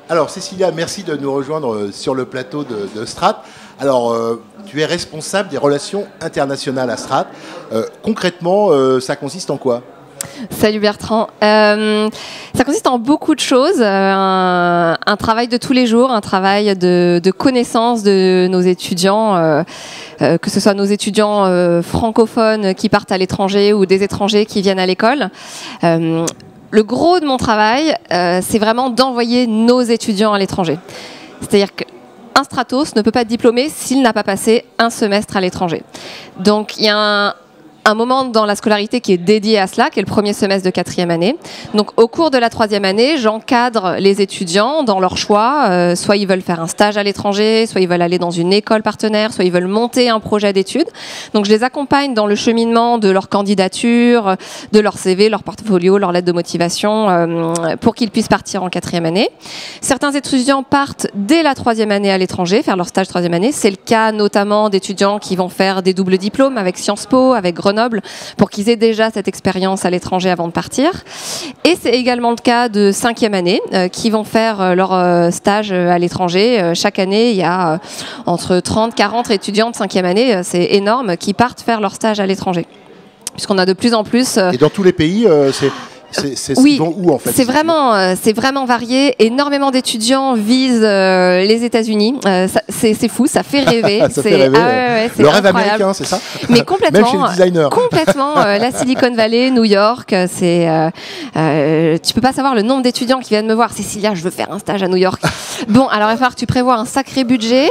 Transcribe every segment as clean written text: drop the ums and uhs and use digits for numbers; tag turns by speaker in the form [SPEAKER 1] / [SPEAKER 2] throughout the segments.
[SPEAKER 1] Alors Cécilia, merci de nous rejoindre sur le plateau de Strat. Alors, tu es responsable des relations internationales à Strat. Concrètement, ça consiste en quoi ?
[SPEAKER 2] Salut Bertrand. Ça consiste en beaucoup de choses. Un travail de tous les jours, un travail de connaissance de nos étudiants, que ce soit nos étudiants francophones qui partent à l'étranger ou des étrangers qui viennent à l'école. Le gros de mon travail, c'est vraiment d'envoyer nos étudiants à l'étranger. C'est-à-dire qu'un Stratos ne peut pas être diplômé s'il n'a pas passé un semestre à l'étranger. Donc il y a un moment dans la scolarité qui est dédié à cela, qui est le premier semestre de 4e année. Donc au cours de la 3e année, j'encadre les étudiants dans leur choix. Soit ils veulent faire un stage à l'étranger, soit ils veulent aller dans une école partenaire, soit ils veulent monter un projet d'études. Donc je les accompagne dans le cheminement de leur candidature, de leur CV, leur portfolio, leur lettre de motivation, pour qu'ils puissent partir en 4e année. Certains étudiants partent dès la 3e année à l'étranger, faire leur stage 3e année. C'est le cas notamment d'étudiants qui vont faire des doubles diplômes avec Sciences Po, avec Grenoble, pour qu'ils aient déjà cette expérience à l'étranger avant de partir. Et c'est également le cas de 5e année qui vont faire leur stage à l'étranger. Chaque année, il y a entre 30 et 40 étudiants de 5e année, c'est énorme, qui partent faire leur stage à l'étranger. Puisqu'on a de plus en plus...
[SPEAKER 1] Et dans tous les pays,
[SPEAKER 2] oui,
[SPEAKER 1] vont où en fait?
[SPEAKER 2] C'est vraiment varié. Énormément d'étudiants visent les États-Unis. C'est fou, ça fait rêver.
[SPEAKER 1] Ça fait rêver.
[SPEAKER 2] C'est
[SPEAKER 1] le rêve
[SPEAKER 2] incroyable.
[SPEAKER 1] américain, c'est ça?
[SPEAKER 2] Mais complètement.
[SPEAKER 1] Même chez les designers.
[SPEAKER 2] Complètement. La Silicon Valley, New York, tu peux pas savoir le nombre d'étudiants qui viennent me voir. Cécilia, je veux faire un stage à New York. Bon, alors il va falloir que tu prévois un sacré budget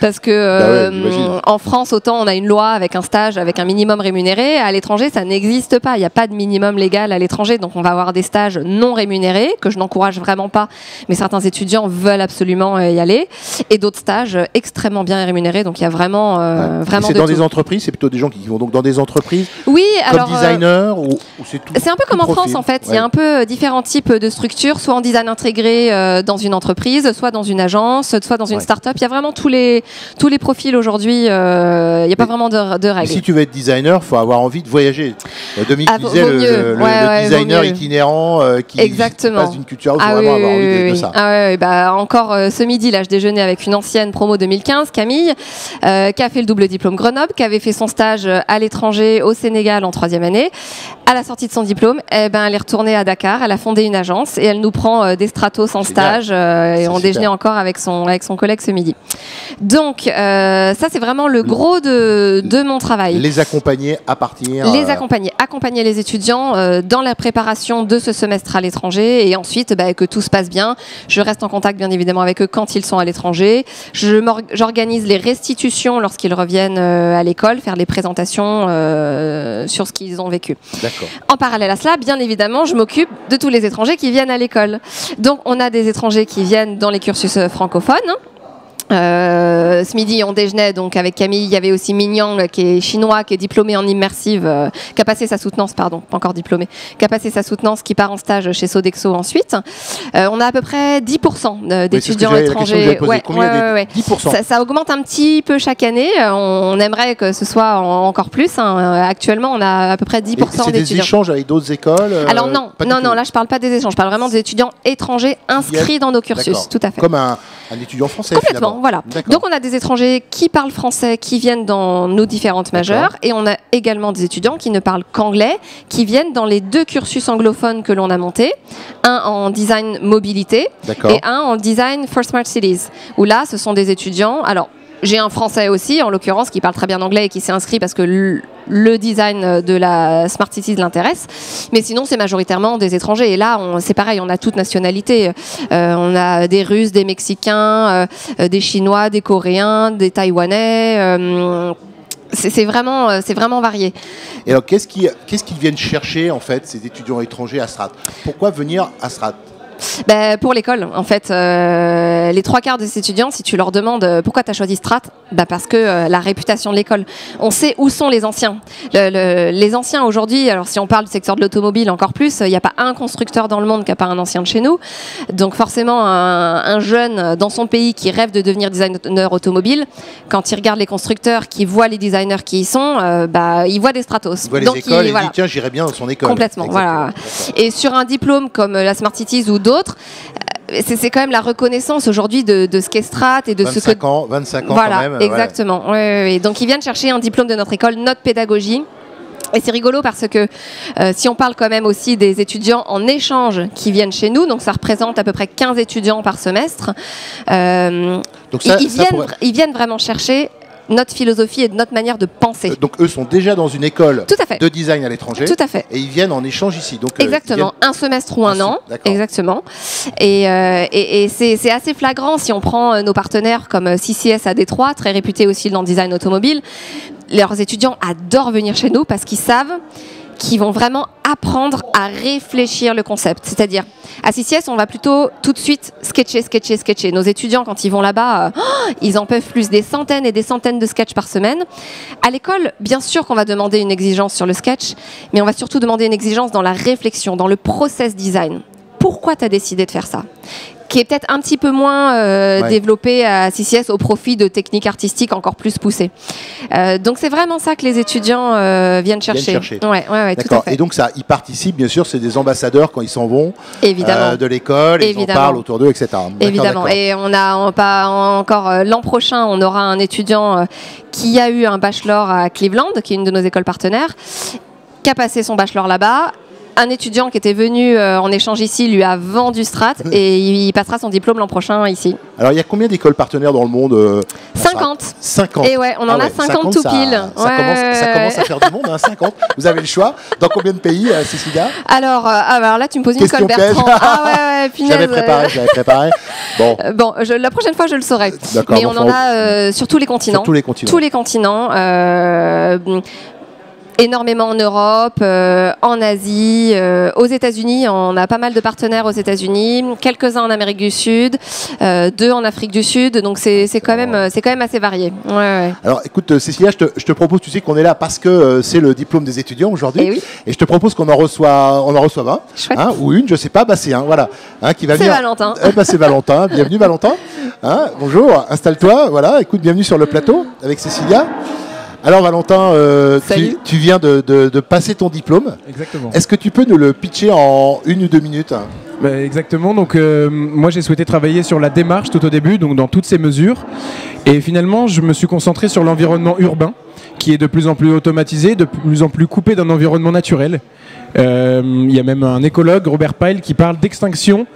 [SPEAKER 2] parce que en France, autant on a une loi avec un stage avec un minimum rémunéré. À l'étranger, ça n'existe pas. Il n'y a pas de minimum légal à l'étranger, donc on va avoir des stages non rémunérés que je n'encourage vraiment pas, mais certains étudiants veulent absolument y aller, et d'autres stages extrêmement bien rémunérés. Donc il y a vraiment vraiment.
[SPEAKER 1] C'est dans des entreprises, c'est plutôt des gens qui vont donc dans des entreprises.
[SPEAKER 2] Oui,
[SPEAKER 1] comme
[SPEAKER 2] alors
[SPEAKER 1] designer ou c'est tout.
[SPEAKER 2] C'est un peu comme en France en fait. Il y a un peu différents types de structures, soit en design intégré dans une entreprise, soit dans une agence, soit dans une start-up. Il y a vraiment tous les profils aujourd'hui. Il n'y a pas vraiment de règles.
[SPEAKER 1] Si tu veux être designer, il faut avoir envie de voyager. Dominique disait le designer itinérant qui passe d'une culture à l'autre, il faut vraiment avoir envie de ça.
[SPEAKER 2] Encore ce midi, là, je déjeunais avec une ancienne promo 2015, Camille, qui a fait le double diplôme Grenoble, qui avait fait son stage à l'étranger au Sénégal en 3e année. À la sortie de son diplôme, elle est retournée à Dakar, elle a fondé une agence et elle nous prend des stratos en stage et on déjeunait encore avec son collègue ce midi. Donc ça c'est vraiment le gros de mon travail.
[SPEAKER 1] Les accompagner à partir...
[SPEAKER 2] Accompagner les étudiants dans la préparation de ce semestre à l'étranger et ensuite que tout se passe bien. Je reste en contact bien évidemment avec eux quand ils sont à l'étranger. J'organise les restitutions lorsqu'ils reviennent à l'école, faire les présentations sur ce qu'ils ont vécu. En parallèle à cela, bien évidemment, je m'occupe de tous les étrangers qui viennent à l'école. Donc on a des étrangers qui viennent dans les cursus francophones. Ce midi on déjeunait donc avec Camille, il y avait aussi Minyang qui est chinois, qui est diplômé en immersive, qui a passé sa soutenance, pardon, pas encore diplômé, qui a passé sa soutenance, qui part en stage chez Sodexo ensuite. On a à peu près 10% d'étudiants étrangers. 10%. Ça augmente un petit peu chaque année, on aimerait que ce soit encore plus. Actuellement on a à peu près 10% d'étudiants.
[SPEAKER 1] C'est des échanges avec d'autres écoles
[SPEAKER 2] Alors non, là je parle pas des échanges, je parle vraiment des étudiants étrangers inscrits dans nos cursus, tout à fait.
[SPEAKER 1] Comme un étudiant français.
[SPEAKER 2] Complètement, voilà. Donc on a des étrangers qui parlent français, qui viennent dans nos différentes majeures, et on a également des étudiants qui ne parlent qu'anglais, qui viennent dans les 2 cursus anglophones que l'on a montés, un en design mobilité et un en design for smart cities, où là ce sont des étudiants, alors j'ai un français aussi, en l'occurrence, qui parle très bien anglais et qui s'est inscrit parce que le design de la Smart Cities l'intéresse. Mais sinon, c'est majoritairement des étrangers. Et là, c'est pareil, on a toute nationalité. On a des Russes, des Mexicains, des Chinois, des Coréens, des Taïwanais. C'est vraiment varié.
[SPEAKER 1] Et alors, qu'est-ce qu'ils viennent chercher, en fait, ces étudiants étrangers à Strat? Pourquoi venir à Strat?
[SPEAKER 2] Pour l'école, en fait, les 3/4 des étudiants, si tu leur demandes pourquoi tu as choisi Strat, parce que la réputation de l'école, on sait où sont les anciens. Les anciens aujourd'hui, alors si on parle du secteur de l'automobile encore plus, il n'y a pas un constructeur dans le monde qui n'a pas un ancien de chez nous. Donc forcément, un jeune dans son pays qui rêve de devenir designer automobile, quand il regarde les constructeurs, qui voit les designers qui y sont, il voit des Stratos.
[SPEAKER 1] Il voit les écoles et il dit tiens, j'irai bien dans son école.
[SPEAKER 2] Complètement, voilà. Et sur un diplôme comme la Smart Cities ou d'autres, c'est quand même la reconnaissance aujourd'hui de ce qu'est Strat et de
[SPEAKER 1] 25 ans, 25 ans
[SPEAKER 2] voilà,
[SPEAKER 1] quand même.
[SPEAKER 2] Exactement. Ouais. Donc ils viennent chercher un diplôme de notre école, notre pédagogie. Et c'est rigolo parce que si on parle quand même aussi des étudiants en échange qui viennent chez nous, donc ça représente à peu près 15 étudiants par semestre,
[SPEAKER 1] Donc
[SPEAKER 2] ils viennent vraiment chercher notre philosophie et notre manière de penser.
[SPEAKER 1] Donc eux sont déjà dans une école
[SPEAKER 2] Tout à fait.
[SPEAKER 1] de design à l'étranger.
[SPEAKER 2] Tout à fait.
[SPEAKER 1] Et ils viennent en échange ici. Donc,
[SPEAKER 2] exactement, un semestre ou un an.
[SPEAKER 1] D'accord.
[SPEAKER 2] Exactement. Et c'est assez flagrant si on prend nos partenaires comme CCS à Détroit, très réputé aussi dans le design automobile. Leurs étudiants adorent venir chez nous parce qu'ils savent qu'ils vont vraiment apprendre à réfléchir le concept. C'est-à-dire, à CCS, on va plutôt tout de suite sketcher. Nos étudiants, quand ils vont là-bas, ils en peuvent plus, des centaines et des centaines de sketchs par semaine. À l'école, bien sûr qu'on va demander une exigence sur le sketch, mais on va surtout demander une exigence dans la réflexion, dans le process design. Pourquoi tu as décidé de faire ça ? Qui est peut-être un petit peu moins développé à CCS au profit de techniques artistiques encore plus poussées. Donc c'est vraiment ça que les étudiants viennent chercher. Ouais, tout à fait.
[SPEAKER 1] Et donc ça, ils participent, bien sûr, c'est des ambassadeurs quand ils s'en vont de l'école, ils en parlent autour d'eux, etc.
[SPEAKER 2] Évidemment. Et l'an prochain, on aura un étudiant qui a eu un bachelor à Cleveland, qui est une de nos écoles partenaires, qui a passé son bachelor là-bas. Un étudiant qui était venu en échange ici lui a vendu Strat et il passera son diplôme l'an prochain ici. Alors
[SPEAKER 1] il y a combien d'écoles partenaires dans le monde
[SPEAKER 2] 50.
[SPEAKER 1] 50.
[SPEAKER 2] Et ouais, on en a 50 tout pile.
[SPEAKER 1] Ça commence à faire du monde, 50. Vous avez le choix. Dans combien de pays, Cécilia ?
[SPEAKER 2] Alors là, tu me poses une colle, Bertrand. Punaise.
[SPEAKER 1] J'avais préparé. Bon,
[SPEAKER 2] la prochaine fois, je le saurai.
[SPEAKER 1] D'accord,
[SPEAKER 2] mais on en a sur tous les continents. Tous les continents. Énormément en Europe, en Asie, aux États-Unis. On a pas mal de partenaires aux États-Unis, quelques-uns en Amérique du Sud, 2 en Afrique du Sud. Donc c'est quand même assez varié. Ouais.
[SPEAKER 1] Alors écoute, Cécilia, je te propose, tu sais qu'on est là parce que c'est le diplôme des étudiants aujourd'hui. Et je te propose qu'on en reçoive un, ou une, je sais pas, c'est un, voilà, qui va venir.
[SPEAKER 2] C'est Valentin.
[SPEAKER 1] C'est Valentin. Bienvenue Valentin. Bonjour, installe-toi. Voilà, écoute, bienvenue sur le plateau avec Cécilia. Alors Valentin, tu viens de passer ton diplôme.
[SPEAKER 3] Exactement.
[SPEAKER 1] Est-ce que tu peux nous le pitcher en 1 ou 2 minutes ?
[SPEAKER 3] Exactement. Donc moi j'ai souhaité travailler sur la démarche tout au début, donc dans toutes ces mesures. Et finalement je me suis concentré sur l'environnement urbain, qui est de plus en plus automatisé, de plus en plus coupé d'un environnement naturel. Il y a même un écologue, Robert Pyle, qui parle d'extinction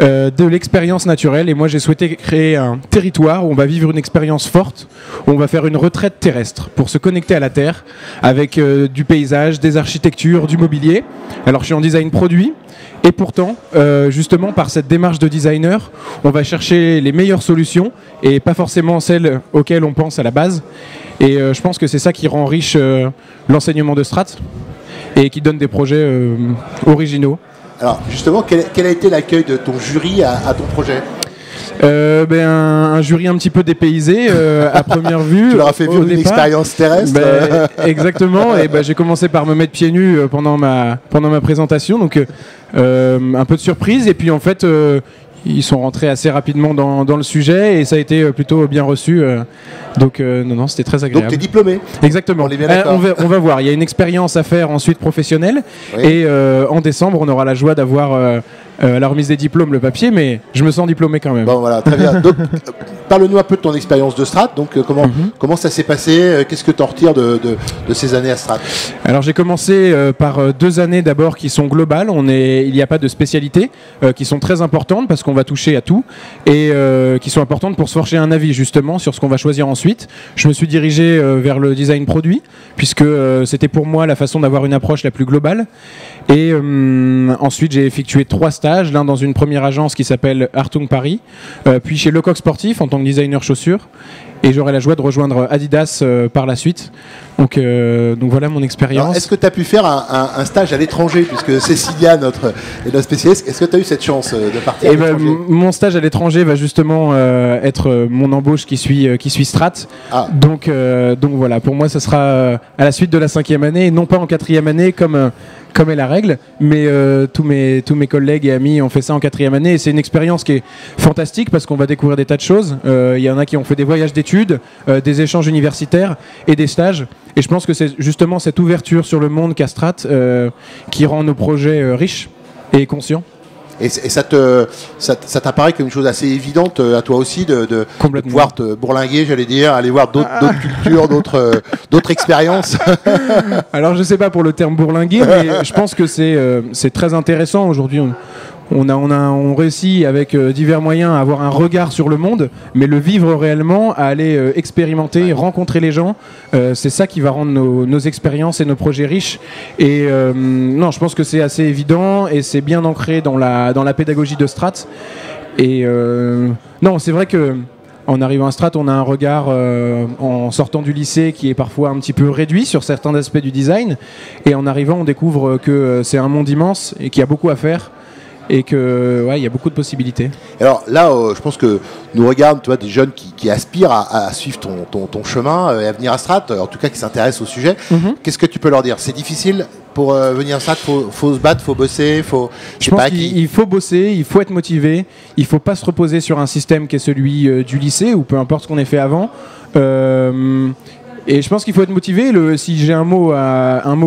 [SPEAKER 3] de l'expérience naturelle. Et moi, j'ai souhaité créer un territoire où on va vivre une expérience forte, où on va faire une retraite terrestre pour se connecter à la Terre avec du paysage, des architectures, du mobilier. Alors, je suis en design produit. Et pourtant, justement, par cette démarche de designer, on va chercher les meilleures solutions et pas forcément celles auxquelles on pense à la base. Et je pense que c'est ça qui rend riche l'enseignement de Strat et qui donne des projets originaux.
[SPEAKER 1] Alors justement, quel a été l'accueil de ton jury à ton projet ?
[SPEAKER 3] Un jury un petit peu dépaysé à première vue.
[SPEAKER 1] Tu leur as fait vivre une expérience terrestre.
[SPEAKER 3] Exactement. Et j'ai commencé par me mettre pieds nus pendant ma présentation, donc un peu de surprise. Et puis en fait, ils sont rentrés assez rapidement dans le sujet et ça a été plutôt bien reçu. Donc non, c'était très agréable.
[SPEAKER 1] Donc tu es diplômé ?
[SPEAKER 3] Exactement. On va voir. Il y a une expérience à faire ensuite professionnelle. Oui. Et en décembre, on aura la joie d'avoir la remise des diplômes, le papier, mais je me sens diplômé quand même.
[SPEAKER 1] Bon voilà, très bien. Donc, parle-nous un peu de ton expérience de Strat. Donc comment ça s'est passé ? Qu'est-ce que tu en retires de ces années à Strat ?
[SPEAKER 3] Alors j'ai commencé par 2 années d'abord qui sont globales. Il n'y a pas de spécialité, qui sont très importantes parce qu'on va toucher à tout et qui sont importantes pour se forger un avis justement sur ce qu'on va choisir ensuite. Je me suis dirigé vers le design produit puisque c'était pour moi la façon d'avoir une approche la plus globale. Et ensuite j'ai effectué 3 stages, l'un dans une première agence qui s'appelle Hartung Paris, puis chez Lecoq Sportif en tant que designer chaussures. Et j'aurai la joie de rejoindre Adidas par la suite. Donc voilà mon expérience.
[SPEAKER 1] Est-ce que tu as pu faire un stage à l'étranger, puisque Cécilia, notre spécialiste, est-ce que tu as eu cette chance de partir à l'étranger ?
[SPEAKER 3] Mon stage à l'étranger va justement être mon embauche qui suit Strat. Donc voilà, pour moi, ça sera à la suite de la 5e année, et non pas en 4e année comme est la règle, mais tous mes collègues et amis ont fait ça en 4e année et c'est une expérience qui est fantastique parce qu'on va découvrir des tas de choses. Il y en a qui ont fait des voyages d'études, des échanges universitaires et des stages. Et je pense que c'est justement cette ouverture sur le monde qu'a Strat qui rend nos projets riches et conscients.
[SPEAKER 1] Et ça t'apparaît comme une chose assez évidente à toi aussi de pouvoir te bourlinguer, j'allais dire, aller voir d'autres cultures, d'autres expériences.
[SPEAKER 3] Alors je sais pas pour le terme bourlinguer, mais je pense que c'est très intéressant aujourd'hui. On réussit avec divers moyens à avoir un regard sur le monde, mais le vivre réellement, à aller expérimenter, rencontrer les gens, c'est ça qui va rendre nos expériences et nos projets riches. Et non, je pense que c'est assez évident et c'est bien ancré dans la pédagogie de Strat. Et non, c'est vrai que en arrivant à Strat, on a un regard en sortant du lycée qui est parfois un petit peu réduit sur certains aspects du design. Et en arrivant, on découvre que c'est un monde immense et qu'il y a beaucoup à faire. Et que il y a beaucoup de possibilités.
[SPEAKER 1] Alors là, je pense que nous regardent, tu vois, des jeunes qui aspirent à suivre ton chemin et à venir à Strat, en tout cas qui s'intéressent au sujet. Qu'est-ce que tu peux leur dire? C'est difficile pour venir à Strat, faut se battre, faut bosser,
[SPEAKER 3] je pense qu'il faut bosser, il faut être motivé, il faut pas se reposer sur un système qui est celui du lycée ou peu importe ce qu'on ait fait avant. Et je pense qu'il faut être motivé. Si j'ai un mot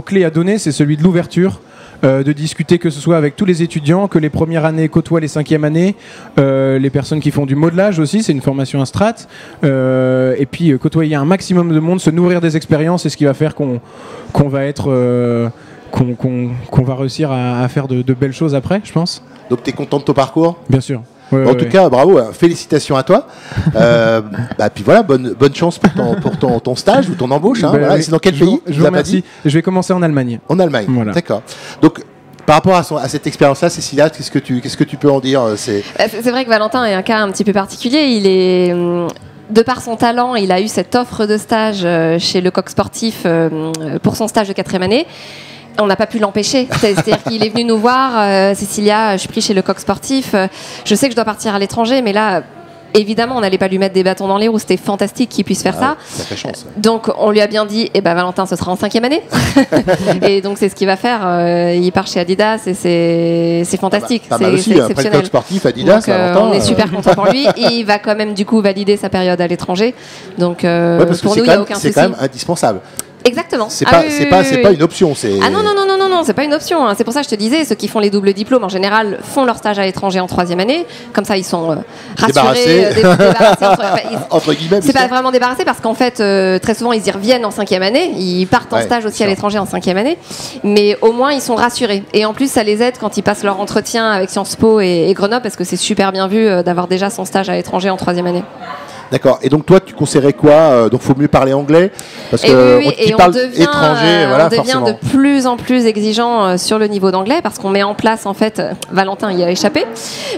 [SPEAKER 3] clé à donner, c'est celui de l'ouverture. De discuter que ce soit avec tous les étudiants, que les premières années côtoient les cinquièmes années, les personnes qui font du modelage aussi, c'est une formation à Strat, et puis côtoyer un maximum de monde, se nourrir des expériences, c'est ce qui va faire qu'on va être, qu'on va réussir à faire de belles choses après, je pense.
[SPEAKER 1] Donc tu es content de ton parcours?
[SPEAKER 3] Bien sûr.
[SPEAKER 1] En tout cas, bravo, félicitations à toi. Puis voilà, bonne chance pour ton stage ou ton embauche. Voilà. C'est dans quel pays?
[SPEAKER 3] Je vous remercie. Je vais commencer en Allemagne.
[SPEAKER 1] En Allemagne, voilà. D'accord. Donc, par rapport à cette expérience-là, Cécilia, qu'est-ce que tu peux en dire? C'est
[SPEAKER 2] vrai que Valentin est un cas un petit peu particulier. Il est... De par son talent, il a eu cette offre de stage chez Le Coq Sportif pour son stage de 4e année. On n'a pas pu l'empêcher. C'est-à-dire qu'il est venu nous voir. Cécilia, je suis pris chez Le Coq Sportif. Je sais que je dois partir à l'étranger, mais là, évidemment, on n'allait pas lui mettre des bâtons dans les roues. C'était fantastique qu'il puisse faire ça.
[SPEAKER 1] Ça fait chance.
[SPEAKER 2] Donc, on lui a bien dit, Valentin, ce sera en 5e année. Et donc, c'est ce qu'il va faire. Il part chez Adidas et c'est fantastique.
[SPEAKER 1] Pas mal aussi, après Le Coq Sportif, Adidas.
[SPEAKER 2] Donc, on est super content pour lui. Et il va quand même, du coup, valider sa période à l'étranger. Donc, pour nous, il n'y a aucun souci.
[SPEAKER 1] C'est quand même indispensable.
[SPEAKER 2] Exactement.
[SPEAKER 1] C'est pas une option.
[SPEAKER 2] Ah non, c'est pas une option. C'est pour ça que je te disais, ceux qui font les doubles diplômes en général font leur stage à l'étranger en 3e année. Comme ça, ils sont rassurés, débarrassés
[SPEAKER 1] entre guillemets.
[SPEAKER 2] C'est pas vraiment débarrassé parce qu'en fait, très souvent, ils y reviennent en 5e année. Ils partent en stage aussi à l'étranger en 5e année. Mais au moins, ils sont rassurés. Et en plus, ça les aide quand ils passent leur entretien avec Sciences Po et Grenoble parce que c'est super bien vu d'avoir déjà son stage à l'étranger en 3e année.
[SPEAKER 1] D'accord. Et donc toi, tu conseillerais quoi? Donc faut mieux parler anglais parce que
[SPEAKER 2] on devient de plus en plus exigeant sur le niveau d'anglais parce qu'on met en place en fait, Valentin y a échappé,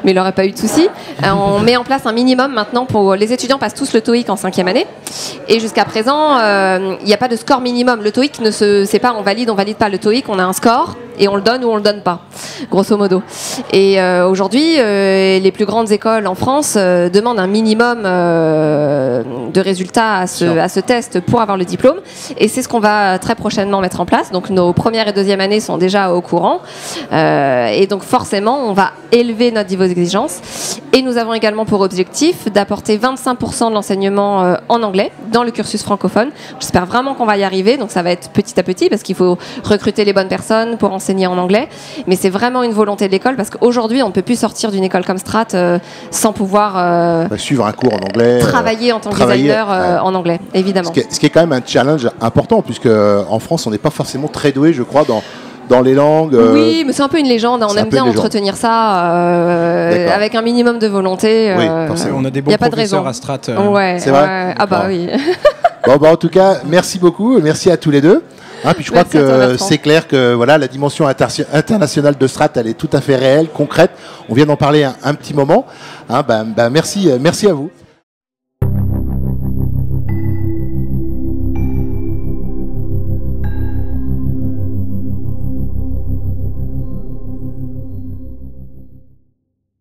[SPEAKER 2] mais il n'aurait pas eu de souci. On met en place un minimum maintenant pour les étudiants passent tous le TOEIC en 5e année et jusqu'à présent il n'y a pas de score minimum. Le TOEIC c'est pas on valide pas le TOEIC, on a un score et on le donne ou on le donne pas, grosso modo. Et aujourd'hui, les plus grandes écoles en France demandent un minimum de résultats à ce test pour avoir le diplôme. Et c'est ce qu'on va très prochainement mettre en place. Donc nos première et deuxième années sont déjà au courant. Et donc forcément, on va élever notre niveau d'exigence. Et nous avons également pour objectif d'apporter 25% de l'enseignement en anglais dans le cursus francophone. J'espère vraiment qu'on va y arriver. Donc ça va être petit à petit parce qu'il faut recruter les bonnes personnes pour enseigner en anglais. Mais c'est vraiment une volonté de l'école parce qu'aujourd'hui, on ne peut plus sortir d'une école comme Strat sans pouvoir
[SPEAKER 1] suivre un cours en anglais.
[SPEAKER 2] Travailler en tant que designer en anglais, évidemment.
[SPEAKER 1] Ce qui est quand même un challenge important puisque en France, on n'est pas forcément très doué, je crois, dans les langues.
[SPEAKER 2] Oui, mais c'est un peu une légende. On aime bien entretenir ça avec un minimum de volonté.
[SPEAKER 3] Oui, on a des bons professeurs à Strat.
[SPEAKER 2] Ouais,
[SPEAKER 1] c'est vrai.
[SPEAKER 2] Ah bah oui.
[SPEAKER 1] Bon, en tout cas, merci beaucoup. Merci à tous les deux. Puis je crois que c'est clair que voilà, la dimension internationale de Strat, elle est tout à fait réelle, concrète. On vient d'en parler un petit moment. Merci à vous.